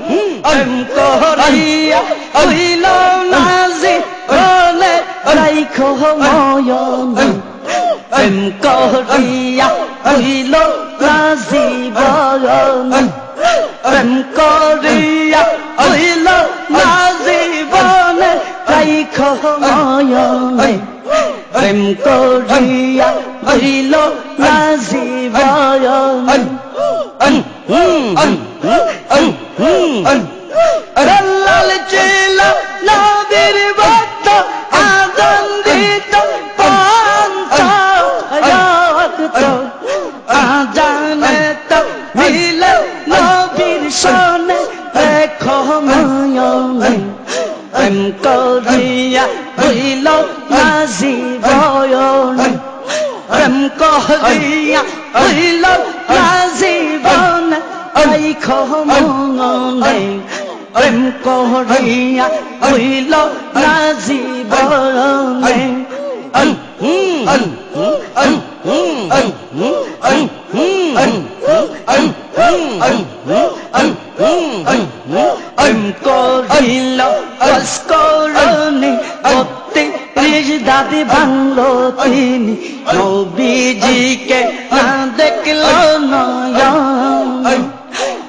প্রেম করিয়া হইল না জীবনে রাইখো ময়নে প্রেম করিয়া হইল না জীবনে প্রেম করিয়া হইল না জীবনে রাইখো ময়নে প্রেম করিয়া হইল না জীবনে লাল ছিল নবীর ভক্ত আজান দিত পাঁচ ওয়াক্ত আজানে তো মিলে নবীর শোনে দেখো নয়নে প্রেম করিয়া হইল না জীবনে প্রেম করিয়া হইল না জীবনে রাইখো মনে প্রেম করিয়া হইল না জীবনে প্রেম করিল করণী অতি দাদি ভাঙলো তিনি নবীজিকে না দেখল নয়ন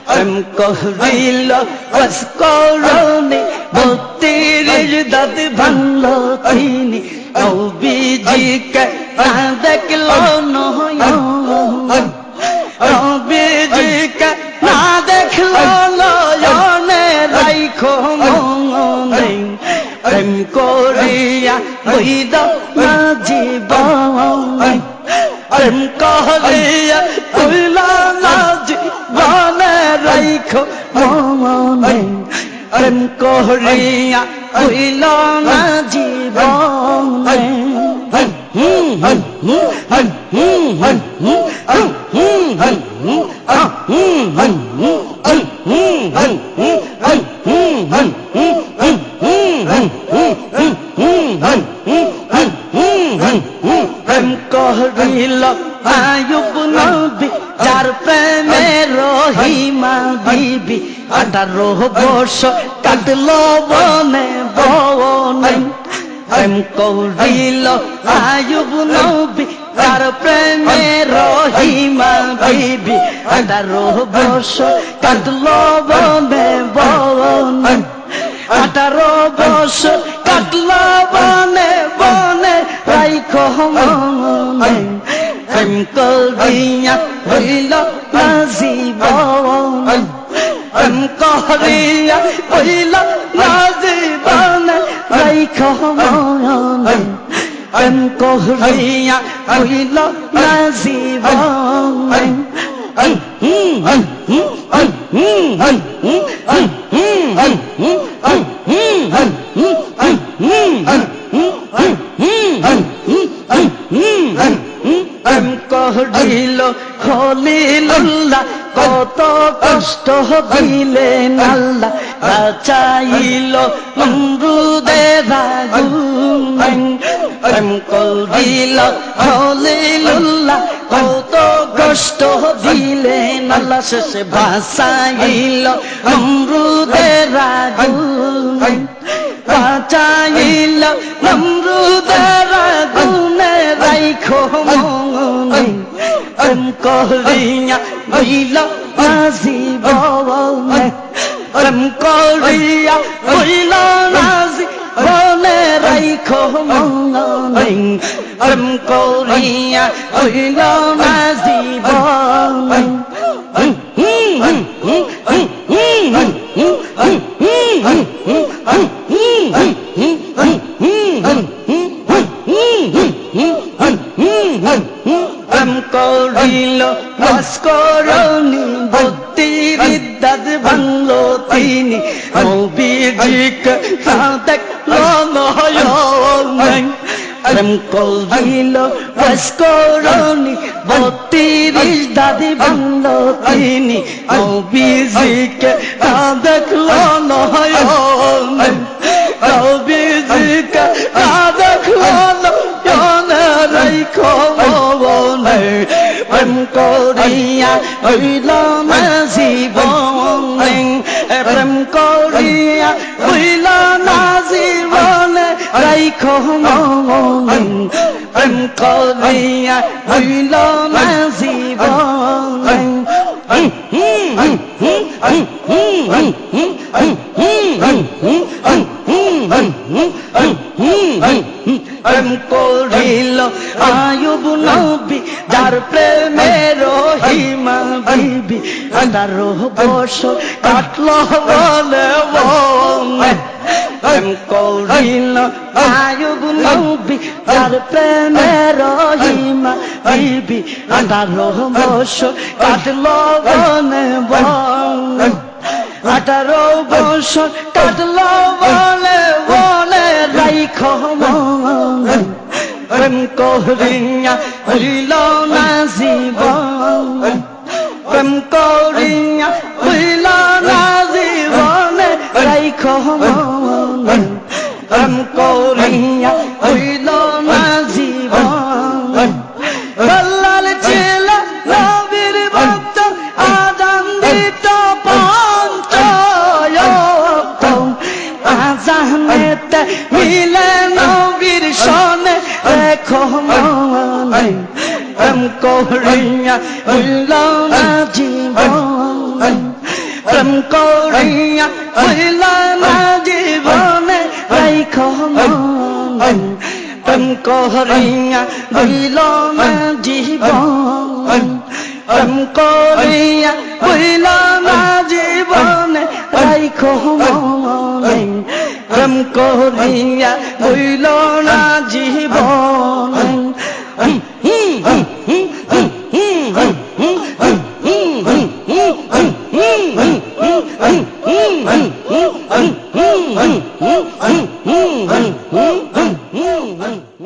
প্রেম করিল করণী বত্রিশ দাদি ভাঙলো তিনি নবীজিকে না দেখল নয়ন নবীজিকে না দেখল নয়নে রাইখো মনে প্রেম করিয়া হইল না জীবনে প্রেম করিয়া হইল না জীবনে রাইখো মনে প্রেম করিয়া হইল না জীবনে প্রেম করিল আয়ুব নবী যার প্রেমে রহিমা বিবি 18 বছর কাটলো বনে বনে প্রেম করিল আয়ুব নবী যার প্রেমে রহিমা বিবি 18 বছর কাটলো বনে বনে 18 বছর কাটলো বনে বনে রাইখো মনে প্রেম করিয়া হইল না জীবনে প্রেম করিয়া হইল না জীবনে রাইখো মনে প্রেম করিয়া হইল না জীবনে প্রেম করিল খলিলুল্লাহ কত কষ্ট দিলেন আল্লাহ বাঁচাইল নমরুদের আগুন প্রেম করিল খলিলুল্লাহ কত কষ্ট দিলেন আল্লাহ শেষে বাঁচাইল নমরুদের আগুন বাঁচাইল নমরুদের আগুনে রাইখো মনে প্রেম করিয়া হইল না জীবনে প্রেম করিয়া হইল না জীবনে রাইখো মনে প্রেম করিয়া হইল না জীবনে প্রেম করিল ভাস্করণী বত্রিশ দাঁত ভাঙলো তিনি নবীজিকে না দেখলো নয়নে প্রেম করিল ভাস্করণী বত্রিশ দাঁত ভাঙলো তিনি নবীজিকে না দেখলো নয়নে নবীজিকে না দেখলো নয়নে রাইখো মনে প্রেম করিয়া হইল না জীবনে প্রেম করিয়া হইল না জীবনে রাইখো মনে প্রেম করিয়া হইল না জীবনে প্রেম করিল আয়ুব নবী যার প্রেমের হিমা বিবি 18 বছর কাটল বলে বনে প্রেম করিল আয়ুব নবী যার প্রেমের হিমা বিবি 18 বছর কাটল বনে বনে 18 বছর কাটল বলে বলে রাইখো মনে প্রেম করিয়া হইল না জীবন প্রেম করিয়া হইল না জীবনে রাইখো মনে প্রেম করিয়া হইল না জীবন বল্লাল ছিল নবীর ভক্ত আজান দিত পঞ্চয়ত আজানেতে মিলে নবীর সনে রেখো মনে প্রেম করিয়া হইল না জীবন প্রেম করিয়া হইল না জীবনে রাইখো মনে প্রেম করিয়া হইল না জীবন প্রেম করিয়া হইল না জীবনে রাইখো মনে প্রেম করিয়া হইল না জীবন Mm-hmm.